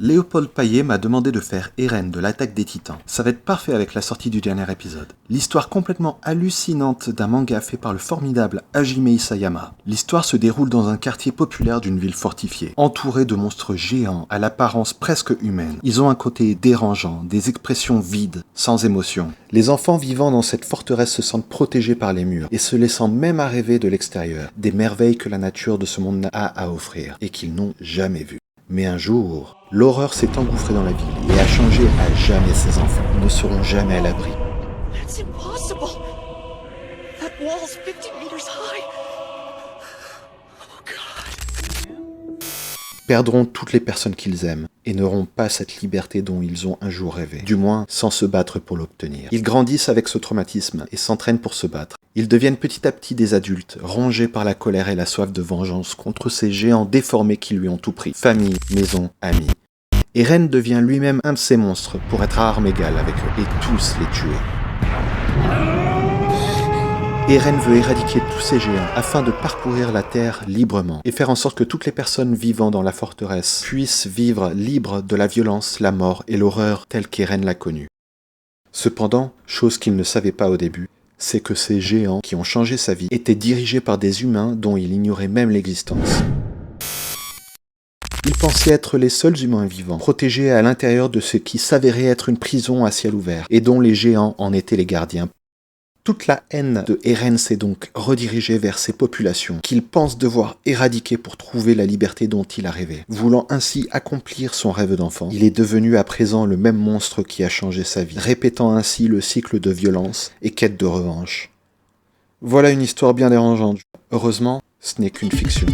Léopold Paillet m'a demandé de faire Eren de l'Attaque des Titans. Ça va être parfait avec la sortie du dernier épisode. L'histoire complètement hallucinante d'un manga fait par le formidable Hajime Isayama. L'histoire se déroule dans un quartier populaire d'une ville fortifiée, entouré de monstres géants à l'apparence presque humaine. Ils ont un côté dérangeant, des expressions vides, sans émotion. Les enfants vivant dans cette forteresse se sentent protégés par les murs et se laissant même à rêver de l'extérieur, des merveilles que la nature de ce monde a à offrir et qu'ils n'ont jamais vues. Mais un jour, l'horreur s'est engouffrée dans la ville et a changé à jamais ses enfants. Ils ne seront jamais à l'abri. That's impossible. That wall's 50 meters high. Oh God. Perdront toutes les personnes qu'ils aiment et n'auront pas cette liberté dont ils ont un jour rêvé, du moins sans se battre pour l'obtenir. Ils grandissent avec ce traumatisme et s'entraînent pour se battre. Ils deviennent petit à petit des adultes, rongés par la colère et la soif de vengeance contre ces géants déformés qui lui ont tout pris, famille, maison, amis. Eren devient lui-même un de ces monstres pour être à armes égales avec eux et tous les tuer. Eren veut éradiquer tous ces géants afin de parcourir la terre librement et faire en sorte que toutes les personnes vivant dans la forteresse puissent vivre libres de la violence, la mort et l'horreur telle qu'Eren l'a connue. Cependant, chose qu'il ne savait pas au début, c'est que ces géants qui ont changé sa vie étaient dirigés par des humains dont il ignorait même l'existence. Il pensait être les seuls humains vivants, protégés à l'intérieur de ce qui s'avérait être une prison à ciel ouvert, et dont les géants en étaient les gardiens. Toute la haine de Eren s'est donc redirigée vers ces populations qu'il pense devoir éradiquer pour trouver la liberté dont il a rêvé. Voulant ainsi accomplir son rêve d'enfant, il est devenu à présent le même monstre qui a changé sa vie, répétant ainsi le cycle de violence et quête de revanche. Voilà une histoire bien dérangeante. Heureusement, ce n'est qu'une fiction.